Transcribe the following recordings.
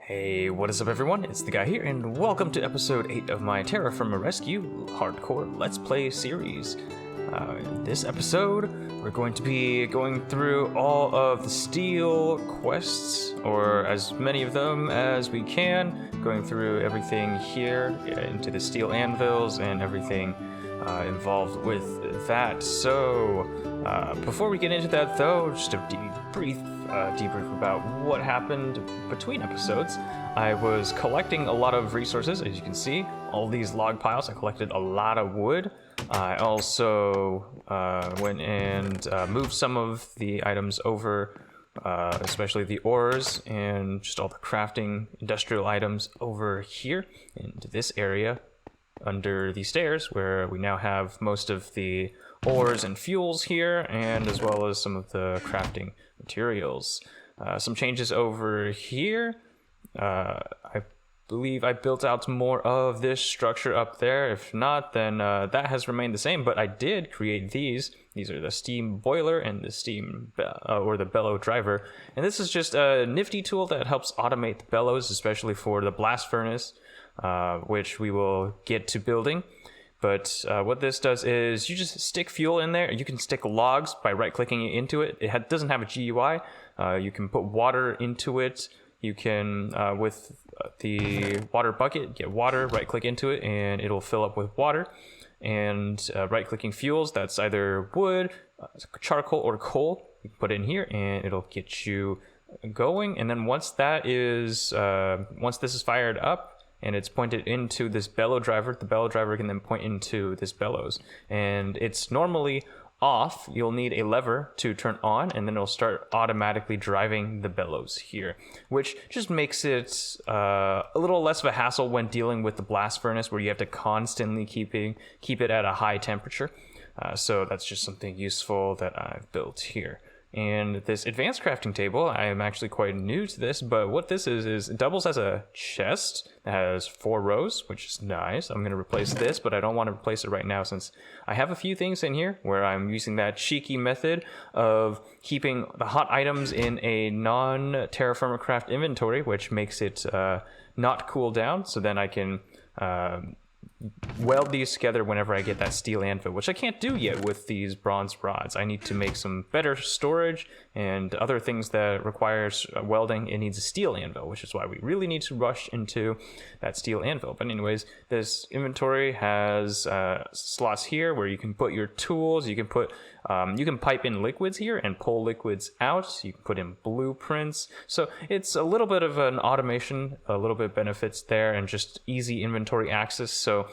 Hey, what is up everyone? It's the guy here, and welcome to episode 8 of my TerraFirmaRescue hardcore Let's Play series. In this episode, we're going to be going through all of the steel quests, or as many of them as we can, going through everything here into the steel anvils and everything involved with that. So, before we get into that though, just a brief debrief about what happened between episodes. I was collecting a lot of resources, as you can see, all these log piles. I collected a lot of wood. I also went and moved some of the items over, especially the ores and just all the crafting industrial items over here into this area under the stairs, where we now have most of the ores and fuels here, and as well as some of the crafting materials. Some changes over here. I believe I built out more of this structure up there. If not, then that has remained the same, but I did create these. These are the steam boiler and the steam or the bellow driver, and this is just a nifty tool that helps automate the bellows, especially for the blast furnace, which we will get to building. But what this does is you just stick fuel in there. You can stick logs by right-clicking into it. It doesn't have a GUI. You can put water into it. You can, with the water bucket, get water, right-click into it, and it'll fill up with water. And right-clicking fuels, that's either wood, charcoal, or coal. You can put it in here, and it'll get you going. And then once this is fired up, and it's pointed into this bellow driver, the bellow driver can then point into this bellows. And it's normally off. You'll need a lever to turn on, and then it'll start automatically driving the bellows here, which just makes it a little less of a hassle when dealing with the blast furnace, where you have to constantly keep it at a high temperature. So that's just something useful that I've built here. And this advanced crafting table, I am actually quite new to this, but what this is it doubles as a chest that has 4 rows, which is nice. I'm going to replace this, but I don't want to replace it right now since I have a few things in here where I'm using that cheeky method of keeping the hot items in a non-TerraFirmaCraft inventory, which makes it not cool down, so then I can weld these together whenever I get that steel anvil, which I can't do yet with these bronze rods. I need to make some better storage and other things that requires welding. It needs a steel anvil, which is why we really need to rush into that steel anvil. But anyways, this inventory has slots here where you can put your tools. You can put you can pipe in liquids here and pull liquids out. You can put in blueprints. So it's a little bit of an automation, a little bit of benefits there, and just easy inventory access. So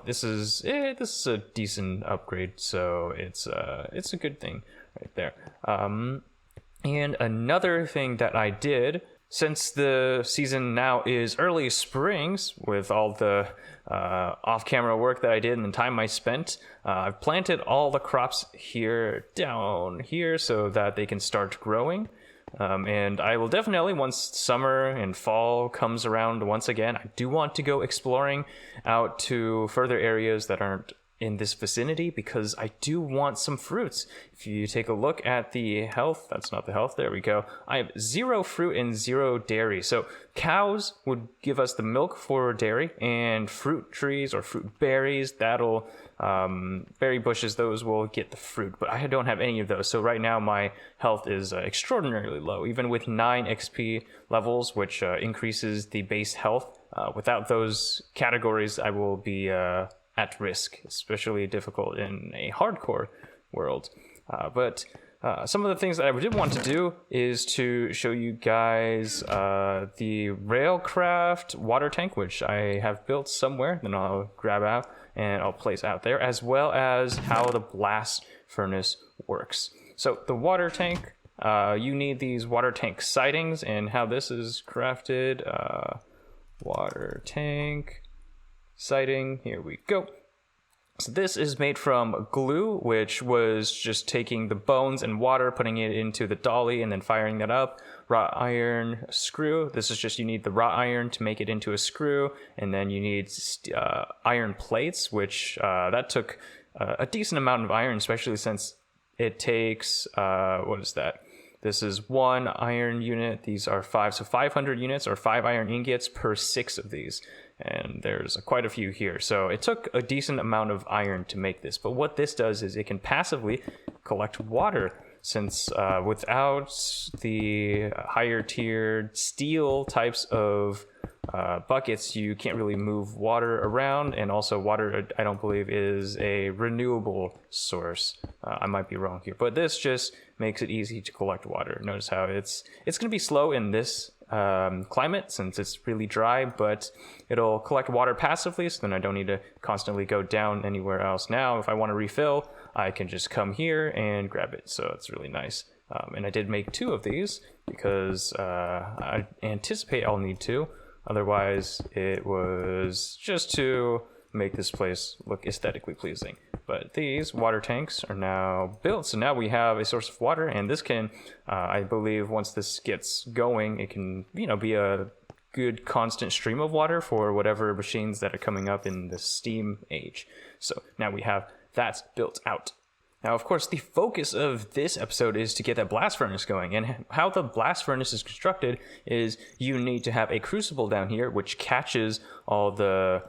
this is a decent upgrade. So it's a good thing right there. And another thing that I did, since the season now is early springs, with all the off-camera work that I did and the time I spent, I've planted all the crops down here so that they can start growing. And I will definitely, once summer and fall comes around once again, I do want to go exploring out to further areas that aren't in this vicinity, because I do want some fruits. If you take a look at the health, that's not the health, there we go. I have 0 fruit and 0 dairy. So cows would give us the milk for dairy, and fruit trees or fruit berries, that'll berry bushes, those will get the fruit, but I don't have any of those. So right now my health is extraordinarily low, even with 9 XP levels, which increases the base health. Without those categories, I will be at risk, especially difficult in a hardcore world. But some of the things that I did want to do is to show you guys the Railcraft water tank, which I have built somewhere, then I'll grab out and I'll place out there, as well as how the blast furnace works. So the water tank, you need these water tank sidings, and how this is crafted. Water tank siding, here we go. So this is made from glue, which was just taking the bones and water, putting it into the dolly, and then firing that up. Wrought iron screw. This is just, you need the wrought iron to make it into a screw, and then you need iron plates, which that took a decent amount of iron, especially since it takes, what is that? This is 1 iron unit. These are 5, so 500 units or 5 iron ingots per 6 of these. And there's quite a few here. So it took a decent amount of iron to make this. But what this does is it can passively collect water, since without the higher tiered steel types of buckets, you can't really move water around. And also water, I don't believe, is a renewable source. I might be wrong here, but this just makes it easy to collect water. Notice how it's going to be slow in this climate since it's really dry, but it'll collect water passively, so then I don't need to constantly go down anywhere else. Now if I want to refill, I can just come here and grab it, so it's really nice. And I did make 2 of these because I anticipate I'll need 2. Otherwise it was just to make this place look aesthetically pleasing. But these water tanks are now built, so now we have a source of water, and this can, I believe, once this gets going, it can, be a good constant stream of water for whatever machines that are coming up in the Steam age. So now we have that built out. Now, of course, the focus of this episode is to get that blast furnace going, and how the blast furnace is constructed is you need to have a crucible down here which catches all the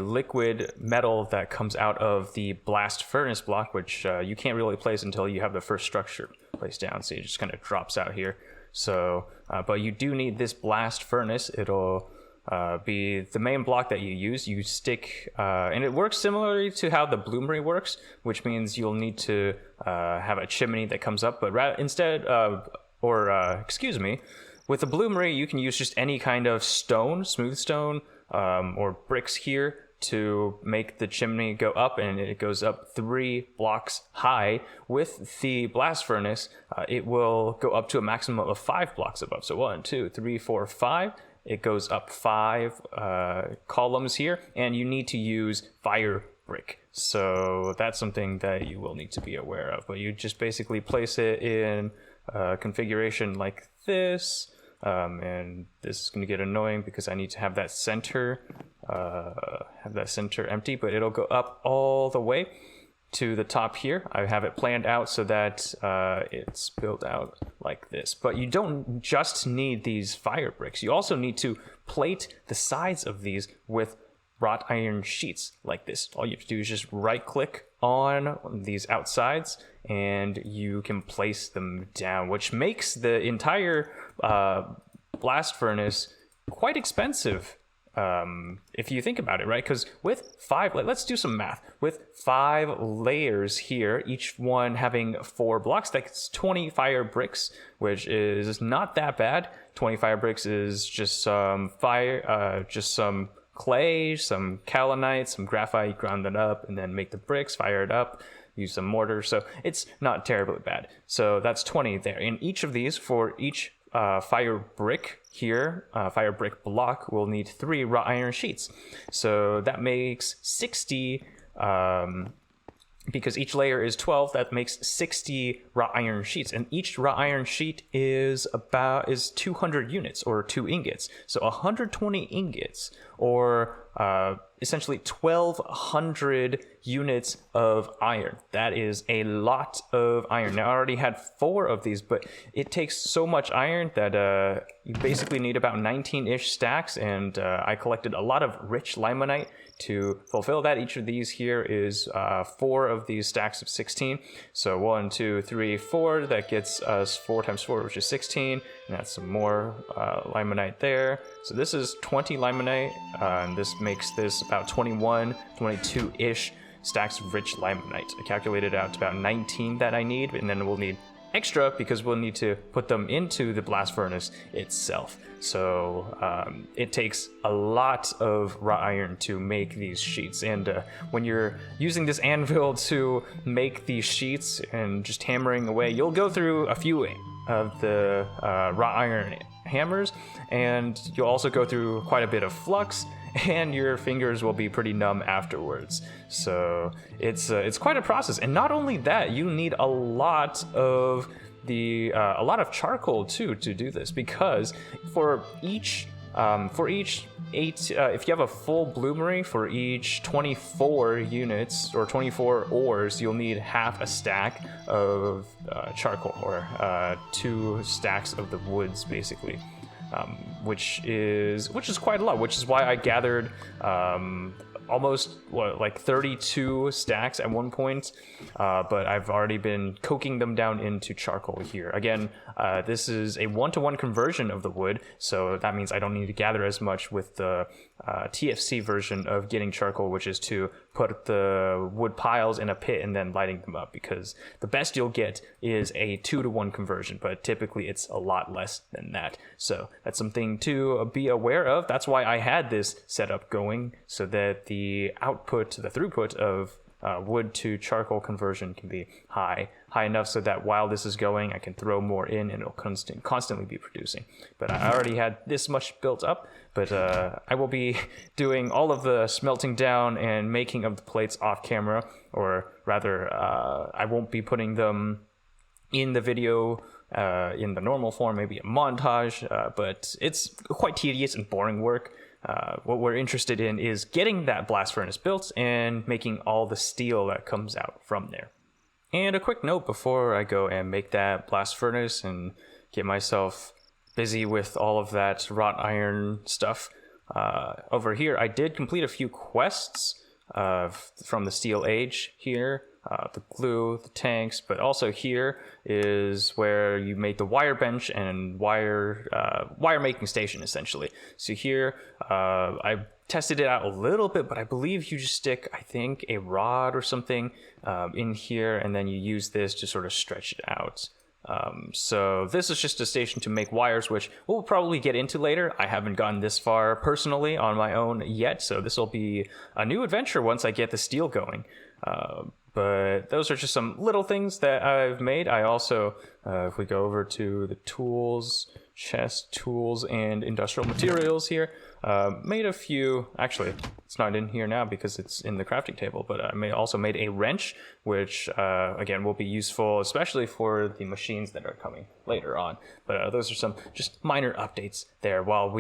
liquid metal that comes out of the blast furnace block, which you can't really place until you have the first structure placed down, so it just kind of drops out here. So, but you do need this blast furnace. It'll be the main block that you use. You stick, and it works similarly to how the bloomery works, which means you'll need to have a chimney that comes up, but with the bloomery, you can use just any kind of stone, smooth stone, or bricks here to make the chimney go up, and it goes up 3 blocks high. With the blast furnace, it will go up to a maximum of 5 blocks above. So 1, 2, 3, 4, 5. It goes up 5 columns here, and you need to use fire brick. So that's something that you will need to be aware of. But you just basically place it in a configuration like this, and this is going to get annoying because I need to have that center empty, but it'll go up all the way to the top here. I have it planned out so that it's built out like this. But you don't just need these fire bricks. You also need to plate the sides of these with wrought iron sheets like this. All you have to do is just right click on these outsides and you can place them down, which makes the entire blast furnace quite expensive. If you think about it, right? Because with 5, let's do some math. With 5 layers here, each one having 4 blocks, that's 20 fire bricks, which is not that bad. 20 fire bricks is just some some clay, some kaolinite, some graphite, ground it up, and then make the bricks, fire it up, use some mortar. So it's not terribly bad. So that's 20 there. In each of these, for each fire brick here, fire brick block, will need 3 wrought iron sheets. So that makes 60, because each layer is 12, that makes 60 wrought iron sheets. And each wrought iron sheet is 200 units, or 2 ingots. So 120 ingots, or essentially 1,200 units of iron. That is a lot of iron. Now, I already had 4 of these, but it takes so much iron that you basically need about 19-ish stacks, and I collected a lot of rich limonite to fulfill that. Each of these here is 4 of these stacks of 16. So 1, 2, 3, 4. That gets us 4 times 4, which is 16. And that's some more limonite there. So this is 20 limonite, and this makes this about 21, 22-ish stacks of rich limonite. I calculated out to about 19 that I need, and then we'll need extra because we'll need to put them into the blast furnace itself. So it takes a lot of wrought iron to make these sheets, and when you're using this anvil to make these sheets and just hammering away, you'll go through a few of the wrought iron hammers, and you'll also go through quite a bit of flux, and your fingers will be pretty numb afterwards. So it's quite a process. And not only that, you need a lot of charcoal too to do this, because for each For each 8, if you have a full bloomery, for each 24 units or 24 ores, you'll need half a stack of charcoal, or 2 stacks of the woods, basically. Which is quite a lot, which is why I gathered almost like 32 stacks at one point, but I've already been coking them down into charcoal here. Again, this is a 1-to-1 conversion of the wood, so that means I don't need to gather as much with the TFC version of getting charcoal, which is to put the wood piles in a pit and then lighting them up, because the best you'll get is a 2-to-1 conversion, but typically it's a lot less than that. So that's something to be aware of. That's why I had this setup going, so that the output, the throughput of wood to charcoal conversion can be high enough so that while this is going, I can throw more in and it'll constantly be producing. But I already had this much built up, but I will be doing all of the smelting down and making of the plates off camera, or rather, I won't be putting them in the video in the normal form, maybe a montage, but it's quite tedious and boring work. What we're interested in is getting that blast furnace built and making all the steel that comes out from there. And a quick note before I go and make that blast furnace and get myself busy with all of that wrought iron stuff. Over here, I did complete a few quests from the Steel Age here. The glue, the tanks, but also here is where you make the wire bench and wire making station, essentially. So here, I tested it out a little bit, but I believe you just stick, I think, a rod or something in here, and then you use this to sort of stretch it out. So this is just a station to make wires, which we'll probably get into later. I haven't gotten this far personally on my own yet, so this will be a new adventure once I get the steel going. But those are just some little things that I've made. I also, if we go over to the tools, chest, tools, and industrial materials here, made a few, actually, it's not in here now because it's in the crafting table, but I also made a wrench, which, again, will be useful, especially for the machines that are coming later on. But those are some just minor updates there before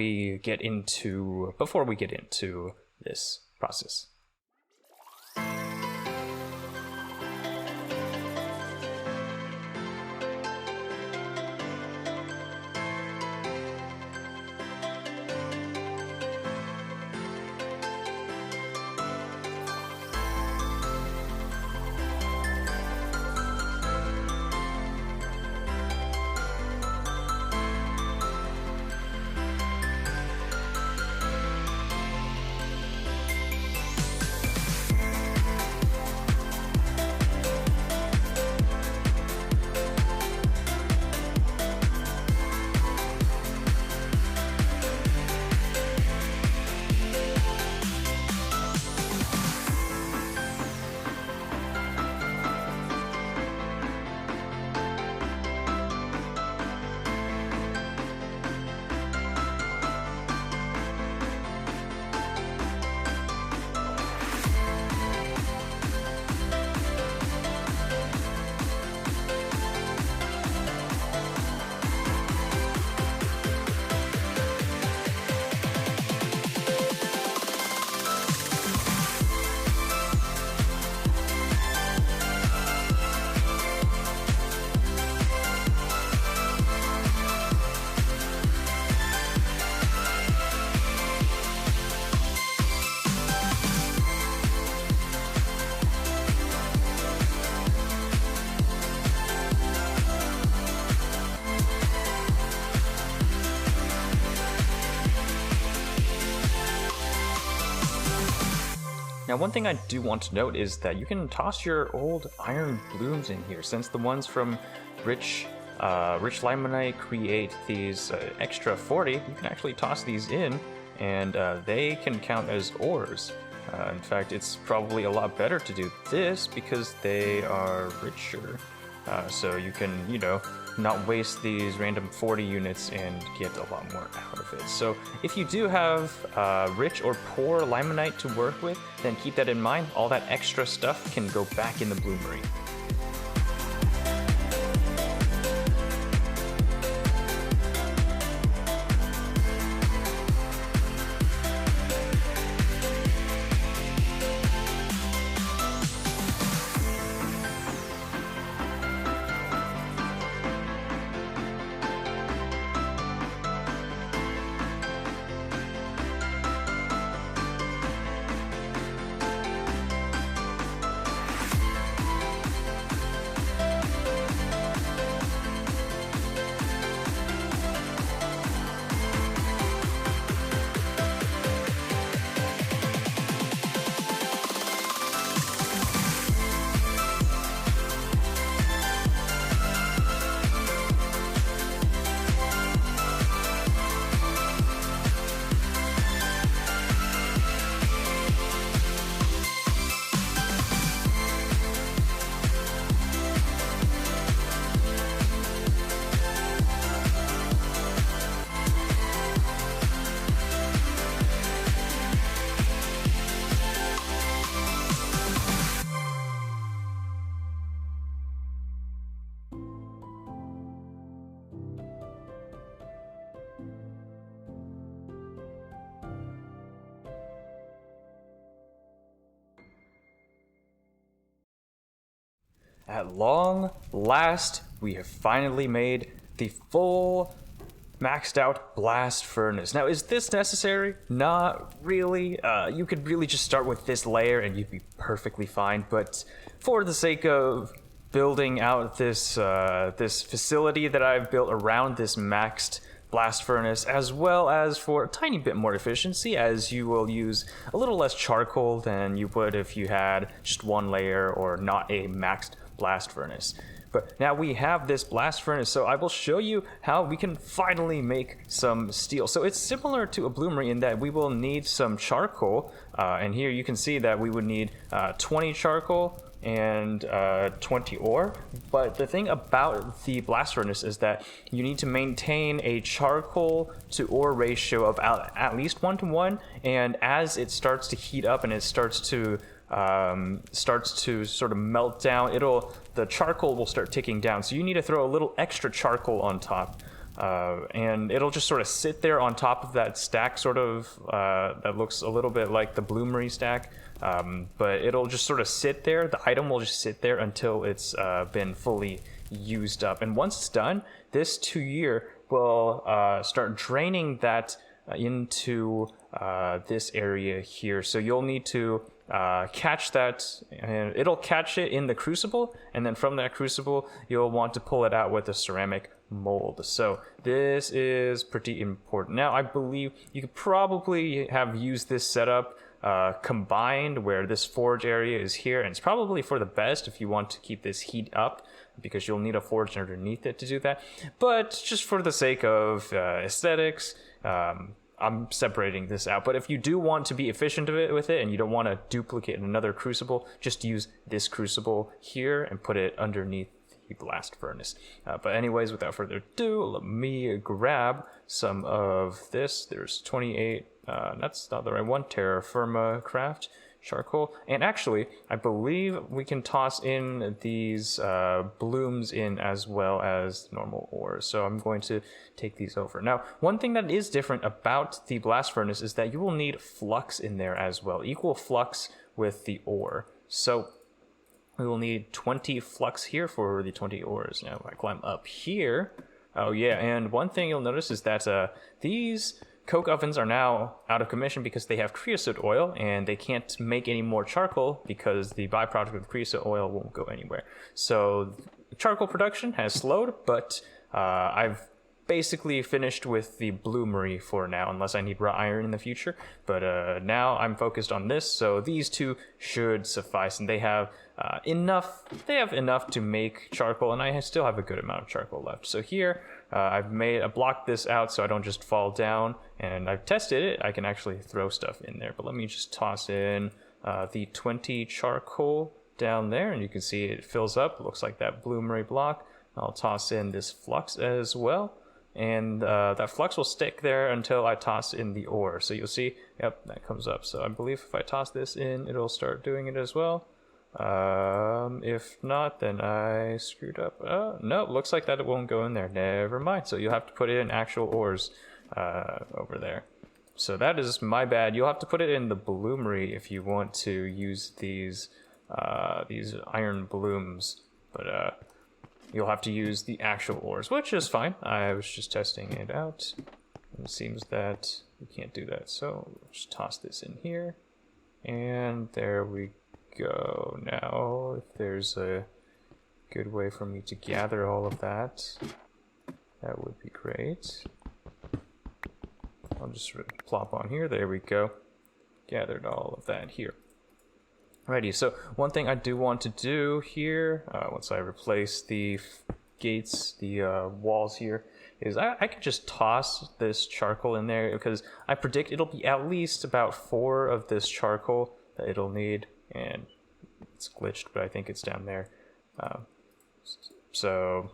we get into this process. Now, one thing I do want to note is that you can toss your old iron blooms in here, since the ones from Rich Limonite create these extra 40. You can actually toss these in, and they can count as ores. In fact, it's probably a lot better to do this because they are richer. So you can, not waste these random 40 units and get a lot more out of it. So if you do have rich or poor limonite to work with, then keep that in mind. All that extra stuff can go back in the bloomery. at long last, we have finally made the full maxed out blast furnace. Now, is this necessary? Not really. You could really just start with this layer and you'd be perfectly fine, but for the sake of building out this this facility that I've built around this maxed blast furnace, as well as for a tiny bit more efficiency, as you will use a little less charcoal than you would if you had just one layer or not a maxed blast furnace. But now we have this blast furnace, so I will show you how we can finally make some steel. So it's similar to a bloomery in that we will need some charcoal, and here you can see that we would need 20 charcoal and 20 ore. But the thing about the blast furnace is that you need to maintain a charcoal to ore ratio of at least 1:1, and as it starts to heat up and it starts to sort of melt down, the charcoal will start ticking down. So you need to throw a little extra charcoal on top, and it'll just sort of sit there on top of that stack, sort of that looks a little bit like the bloomery stack, but it'll just sort of sit there. The item will just sit there until it's been fully used up, and once it's done, this 2-year will start draining that into this area here. So you'll need to catch that, and it'll catch it in the crucible, and then from that crucible you'll want to pull it out with a ceramic mold. So this is pretty important. Now I believe you could probably have used this setup combined, where this forge area is here, and it's probably for the best if you want to keep this heat up, because you'll need a forge underneath it to do that. But just for the sake of aesthetics, I'm separating this out. But if you do want to be efficient with it and you don't want to duplicate another crucible, just use this crucible here and put it underneath the blast furnace. But anyways, without further ado, let me grab some of this. There's 28, that's not the right one, TerraFirmaRescue charcoal. And actually, I believe we can toss in these blooms in as well as normal ore. So I'm going to take these over. Now, one thing that is different about the blast furnace is that you will need flux in there as well, equal flux with the ore. So we will need 20 flux here for the 20 ores. Now, if I climb up here, oh yeah, and one thing you'll notice is that these coke ovens are now out of commission because they have creosote oil, and they can't make any more charcoal because the byproduct of creosote oil won't go anywhere. So charcoal production has slowed, but I've basically finished with the bloomery for now, unless I need wrought iron in the future. But now I'm focused on this, so these two should suffice, and they have enough to make charcoal, and I still have a good amount of charcoal left. So here I've blocked this out so I don't just fall down, and I've tested it. I can actually throw stuff in there, but let me just toss in the 20 charcoal down there, and you can see it fills up. It looks like that bloomery block. I'll toss in this flux as well, and that flux will stick there until I toss in the ore. So you'll see, yep, that comes up. So I believe if I toss this in, it'll start doing it as well. If not, then I screwed up. No, looks like that it won't go in there. Never mind. So you'll have to put it in actual ores over there. So that is my bad. You'll have to put it in the bloomery if you want to use these iron blooms, but you'll have to use the actual ores, which is fine. I was just testing it out. It seems that we can't do that, so we'll just toss this in here, and there we go. Now, if there's a good way for me to gather all of that, that would be great. I'll just plop on here. There we go. Gathered all of that here. Alrighty, so one thing I do want to do here, once I replace the gates, the walls here, is I could just toss this charcoal in there, because I predict it'll be at least about 4 of this charcoal that it'll need, and it's glitched, but I think it's down there. So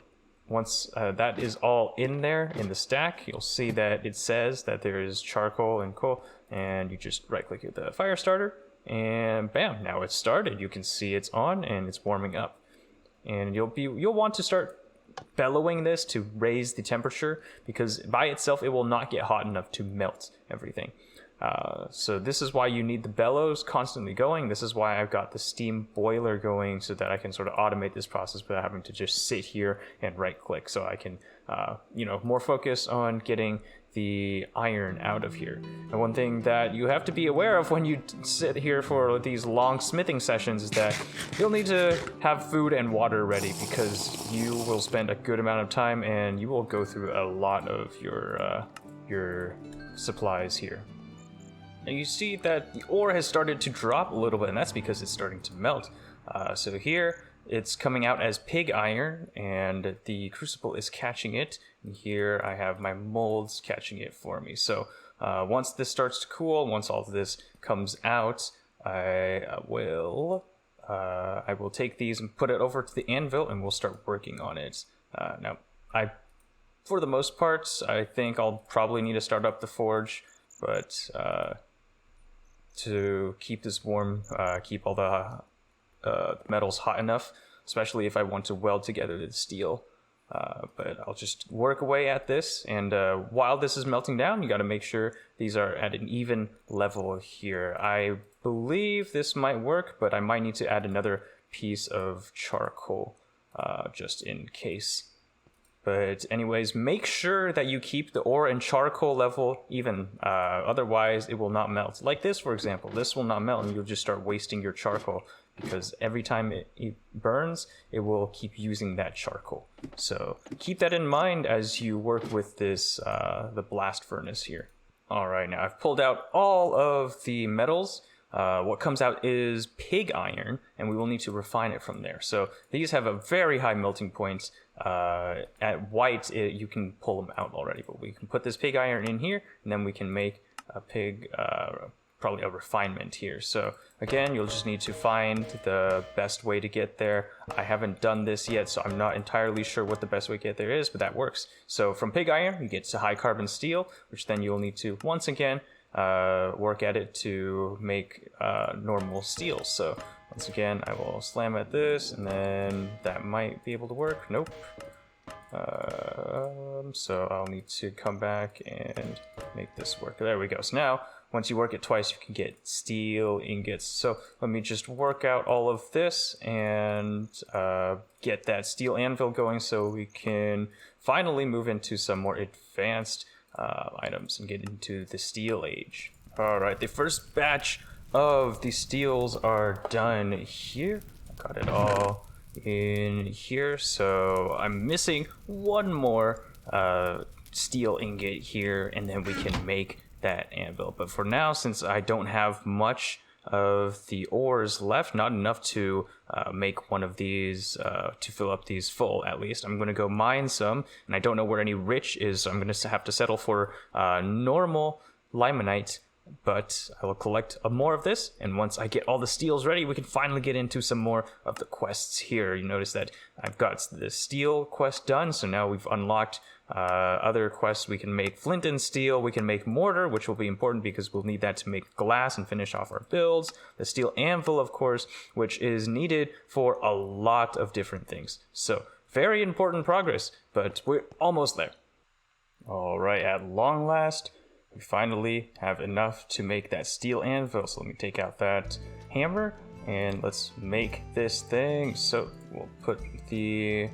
once that is all in there in the stack, you'll see that it says that there is charcoal and coal, and you just right click at the fire starter, and bam, now it's started. You can see it's on and it's warming up, and you'll want to start bellowing this to raise the temperature, because by itself it will not get hot enough to melt everything. So this is why you need the bellows constantly going. This is why I've got the steam boiler going, so that I can sort of automate this process without having to just sit here and right click. So I can, more focus on getting the iron out of here. And one thing that you have to be aware of when you sit here for these long smithing sessions is that you'll need to have food and water ready, because you will spend a good amount of time and you will go through a lot of your supplies here. And you see that the ore has started to drop a little bit, and that's because it's starting to melt. So here it's coming out as pig iron, and the crucible is catching it. And here I have my molds catching it for me. So once this starts to cool, once all of this comes out, I will take these and put it over to the anvil, and we'll start working on it. Now, for the most part, I think I'll probably need to start up the forge, but to keep this warm, keep all the metals hot enough, especially if I want to weld together the steel. But I'll just work away at this, and while this is melting down, you got to make sure these are at an even level here. I believe this might work, but I might need to add another piece of charcoal just in case. But anyways, make sure that you keep the ore and charcoal level even, otherwise it will not melt. Like this, for example, this will not melt and you'll just start wasting your charcoal, because every time it burns, it will keep using that charcoal. So keep that in mind as you work with this, the blast furnace here. All right, now I've pulled out all of the metals. What comes out is pig iron, and we will need to refine it from there. So these have a very high melting point. At white, you can pull them out already, but we can put this pig iron in here, and then we can make a pig, probably a refinement here. So again, you'll just need to find the best way to get there. I haven't done this yet, so I'm not entirely sure what the best way to get there is, but that works. So from pig iron, you get to high carbon steel, which then you'll need to, once again, work at it to make normal steel. So once again, I will slam at this, and then that might be able to work. Nope. So I'll need to come back and make this work. There we go. So now, once you work it twice, you can get steel ingots. So let me just work out all of this and get that steel anvil going, so we can finally move into some more advanced items and get into the steel age. All right, the first batch of the steels are done here. I got it all in here, so I'm missing one more steel ingot here, and then we can make that anvil. But for now, since I don't have much of the ores left, not enough to make one of these, to fill up these full at least, I'm going to go mine some, and I don't know where any rich is, so I'm going to have to settle for normal limonite, but I will collect more of this, and once I get all the steels ready, we can finally get into some more of the quests here. You notice that I've got the steel quest done, so now we've unlocked other quests. We can make flint and steel, we can make mortar, which will be important because we'll need that to make glass and finish off our builds. The steel anvil, of course, which is needed for a lot of different things. So very important progress, but we're almost there. All right, at long last, we finally have enough to make that steel anvil. So let me take out that hammer and let's make this thing. So we'll put the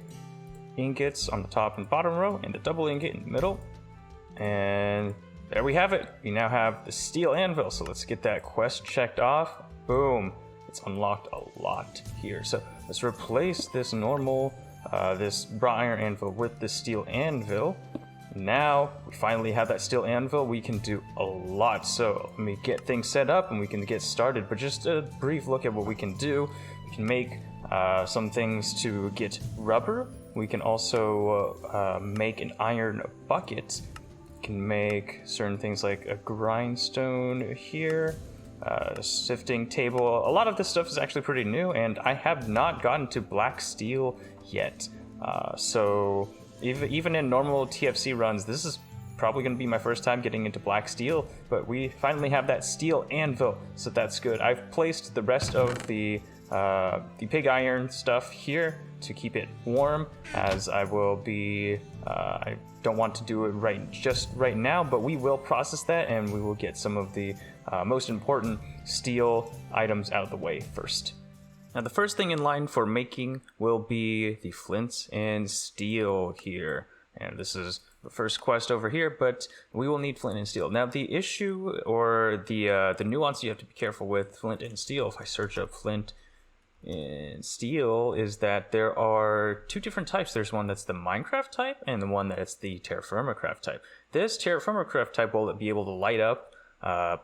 ingots on the top and bottom row and the double ingot in the middle. And there we have it. We now have the steel anvil. So let's get that quest checked off. Boom. It's unlocked a lot here. So let's replace this normal, this brought iron anvil with the steel anvil. Now we finally have that steel anvil. We can do a lot. So let me get things set up and we can get started. But just a brief look at what we can do. We can make some things to get rubber. We can also make an iron bucket. We can make certain things like a grindstone here, a sifting table. A lot of this stuff is actually pretty new, and I have not gotten to black steel yet. So even in normal TFC runs, this is probably going to be my first time getting into black steel, but we finally have that steel anvil, so that's good. I've placed the rest of the the pig iron stuff here to keep it warm, as I will be, I don't want to do it just right now, but we will process that and we will get some of the most important steel items out of the way first. Now the first thing in line for making will be the flint and steel here. And this is the first quest over here, but we will need flint and steel. Now the issue, or the nuance you have to be careful with flint and steel, if I search up flint and steel, is that there are two different types. There's one that's the Minecraft type and the one that's the TerraFirmaRescue type. This TerraFirmaRescue type will be able to light up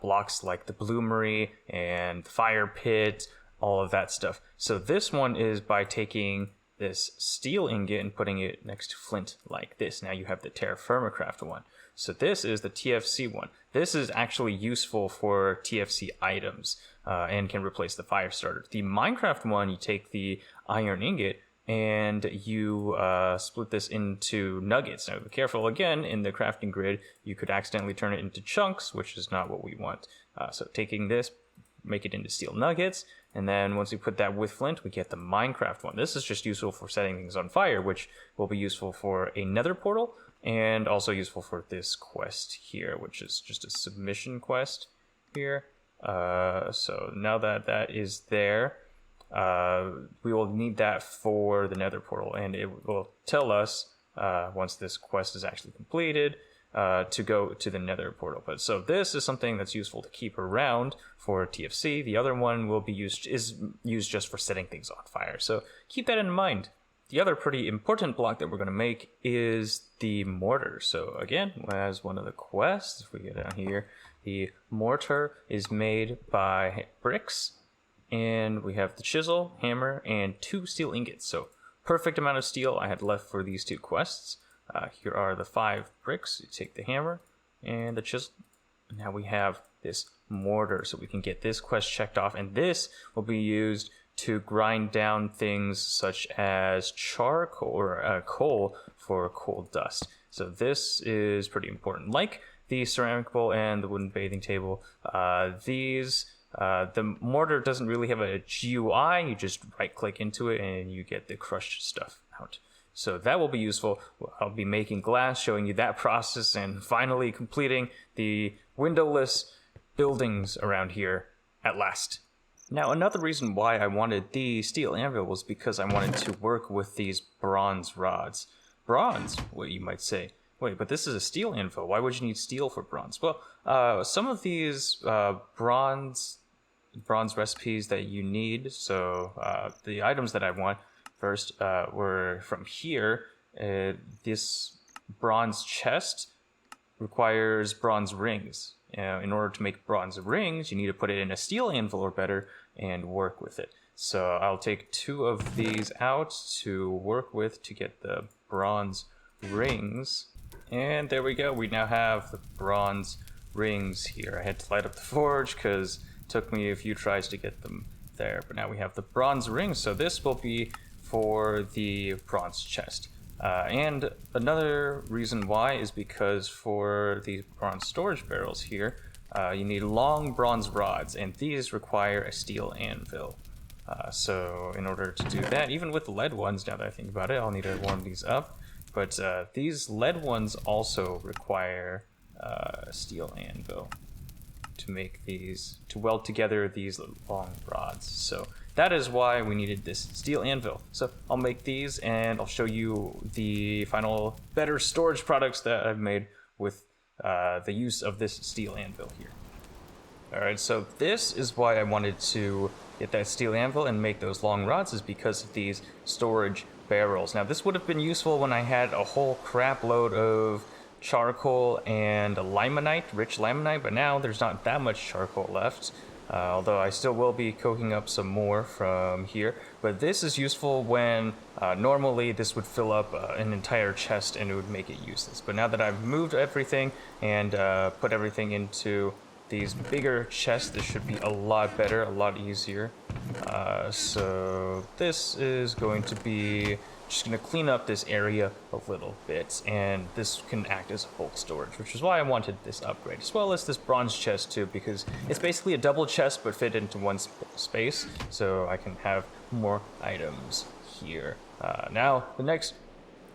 blocks like the bloomery and the fire pit, all of that stuff. So this one is by taking this steel ingot and putting it next to flint like this. Now you have the TerraFirmaRescue one. So this is the TFC one. This is actually useful for TFC items and can replace the fire starter. The Minecraft one, you take the iron ingot and you split this into nuggets. Now be careful, again, in the crafting grid, you could accidentally turn it into chunks, which is not what we want. So taking this, make it into steel nuggets, and then once we put that with flint, we get the Minecraft one. This is just useful for setting things on fire, which will be useful for a nether portal, and also useful for this quest here, which is just a submission quest here. So now that that is there, we will need that for the nether portal, and it will tell us once this quest is actually completed to go to the nether portal. But so this is something that's useful to keep around for TFC. The other one will be used just for setting things on fire. So keep that in mind. The other pretty important block that we're going to make is the mortar. So again, as one of the quests, if we get down here, the mortar is made by bricks, and we have the chisel, hammer, and 2 steel ingots. So perfect amount of steel I had left for these 2 quests. Here are the 5 bricks. You take the hammer and the chisel. Now we have this mortar, so we can get this quest checked off, and this will be used to grind down things such as charcoal or coal for coal dust. So this is pretty important. Like the ceramic bowl and the wooden bathing table, the mortar doesn't really have a GUI. You just right click into it and you get the crushed stuff out. So that will be useful. I'll be making glass, showing you that process, and finally completing the windowless buildings around here at last. Now, another reason why I wanted the steel anvil was because I wanted to work with these bronze rods. Bronze, what you might say. Wait, but this is a steel anvil. Why would you need steel for bronze? Well, some of these bronze recipes that you need, so the items that I want first were from here. This bronze chest requires bronze rings. In order to make bronze rings, you need to put it in a steel anvil or better and work with it. So I'll take 2 of these out to work with to get the bronze rings. And there we go. We now have the bronze rings here. I had to light up the forge because it took me a few tries to get them there. But now we have the bronze rings. So this will be for the bronze chest. And another reason why is because for these bronze storage barrels here, you need long bronze rods, and these require a steel anvil. So in order to do that, even with the lead ones, now that I think about it, I'll need to warm these up. But these lead ones also require a steel anvil to make these, to weld together these long rods. So that is why we needed this steel anvil. So I'll make these and I'll show you the final better storage products that I've made with the use of this steel anvil here. Alright, so this is why I wanted to get that steel anvil and make those long rods, is because of these storage barrels. Now this would have been useful when I had a whole crap load of charcoal and limonite, rich limonite, but now there's not that much charcoal left. Although I still will be cooking up some more from here. But this is useful when normally this would fill up an entire chest and it would make it useless. But now that I've moved everything and put everything into these bigger chests, this should be a lot better, a lot easier. So this is going to be just going to clean up this area a little bit, and this can act as bulk storage, which is why I wanted this upgrade, as well as this bronze chest too, because it's basically a double chest but fit into one space, so I can have more items here. Now, the next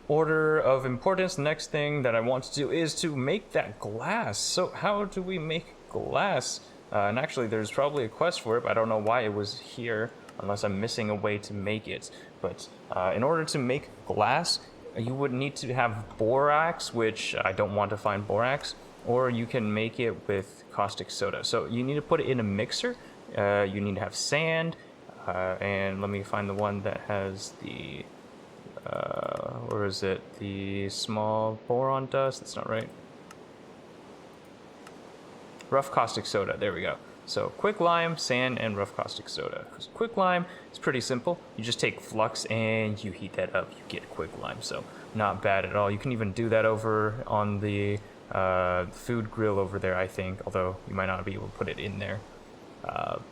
order of importance, the next thing that I want to do is to make that glass. So how do we make glass? And actually, there's probably a quest for it, but I don't know why it was here, unless I'm missing a way to make it. But in order to make glass, you would need to have borax, which I don't want to find borax, or you can make it with caustic soda. So you need to put it in a mixer. You need to have sand, and let me find the one that has the, or is it the small boron dust? That's not right. Rough caustic soda, there we go. So quick lime, sand, and rough caustic soda. Because quick lime is pretty simple. You just take flux and you heat that up, you get quick lime. So not bad at all. You can even do that over on the food grill over there, I think, although you might not be able to put it in there.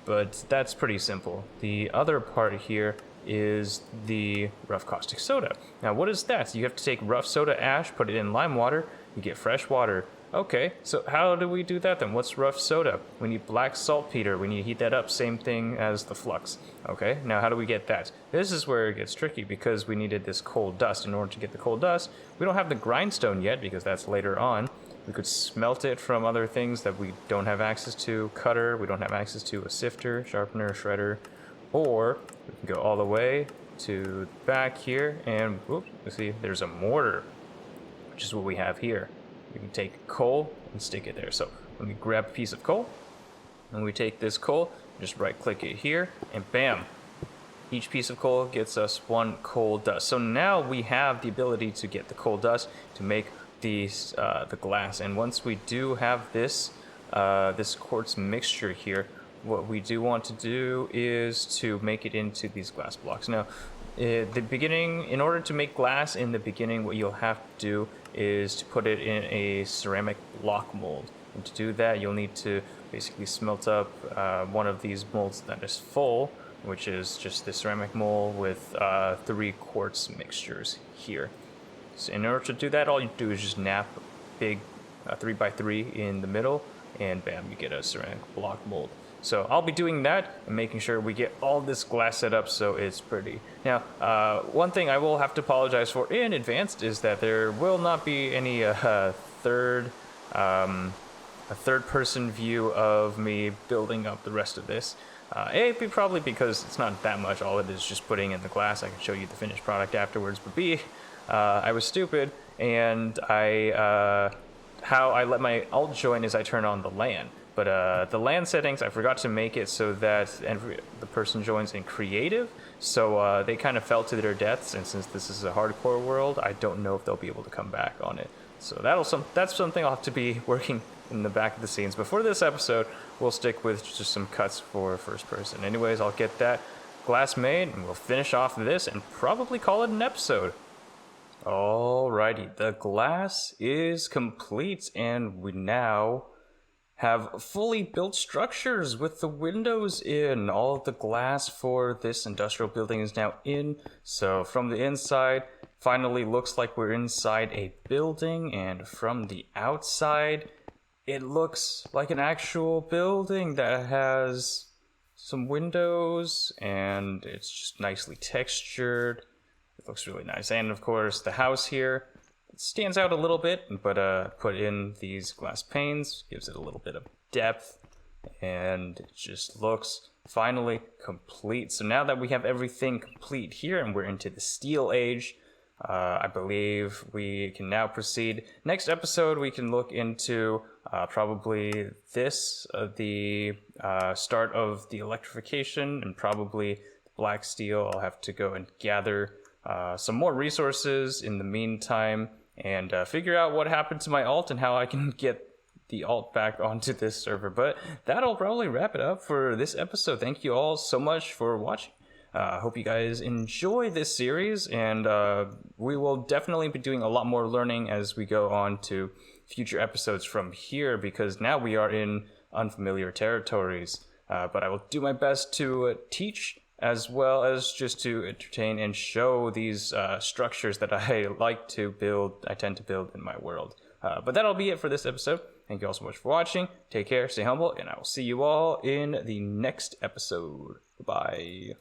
But that's pretty simple. The other part here is the rough caustic soda. Now what is that? So you have to take rough soda ash, put it in lime water, you get fresh water. Okay, so how do we do that then? What's rough soda? We need black saltpeter. We need to heat that up, same thing as the flux. Okay, now how do we get that? This is where it gets tricky because we needed this coal dust. In order to get the coal dust, we don't have the grindstone yet because that's later on. We could smelt it from other things that we don't have access to. Cutter, we don't have access to a sifter, sharpener, shredder. Or we can go all the way to back here and whoops, you see there's a mortar, which is what we have here. We can take coal and stick it there. So let me grab a piece of coal, and we take this coal, just right click it here, and bam, each piece of coal gets us one coal dust. So now we have the ability to get the coal dust to make these the glass. And once we do have this this quartz mixture here, what we do want to do is to make it into these glass blocks. Now the beginning, in order to make glass in the beginning, what you'll have to do is to put it in a ceramic block mold. And to do that, you'll need to basically smelt up one of these molds that is full, which is just the ceramic mold with 3 quartz mixtures here. So in order to do that, all you do is just nap a big 3x3 in the middle, and bam, you get a ceramic block mold. So I'll be doing that and making sure we get all this glass set up so it's pretty. Now, one thing I will have to apologize for in advance is that there will not be any third-person view of me building up the rest of this. Probably because it's not that much. All it is just putting in the glass. I can show you the finished product afterwards. But B, I was stupid, and how I let my alt join is I turn on the LAN. But the LAN settings, I forgot to make it so that the person joins in creative. So they kind of fell to their deaths, and since this is a hardcore world, I don't know if they'll be able to come back on it. So that's something I'll have to be working in the back of the scenes. But for this episode, we'll stick with just some cuts for first person. Anyways, I'll get that glass made, and we'll finish off this and probably call it an episode. Alrighty, the glass is complete, and we now have fully built structures with the windows in. All of the glass for this industrial building is now in. So from the inside, finally looks like we're inside a building, and from the outside, it looks like an actual building that has some windows, and it's just nicely textured. It looks really nice. And of course, the house here, it stands out a little bit, but put in these glass panes, gives it a little bit of depth, and it just looks finally complete. So now that we have everything complete here, and we're into the steel age, I believe we can now proceed. Next episode, we can look into probably this, the start of the electrification, and probably black steel. I'll have to go and gather some more resources in the meantime, and figure out what happened to my alt and how I can get the alt back onto this server. But that'll probably wrap it up for this episode. Thank you all so much for watching. I hope you guys enjoy this series, and we will definitely be doing a lot more learning as we go on to future episodes from here, because now we are in unfamiliar territories. But I will do my best to teach as well as just to entertain and show these structures that I like to build, I tend to build in my world. But that'll be it for this episode. Thank you all so much for watching. Take care, stay humble, and I will see you all in the next episode. Goodbye.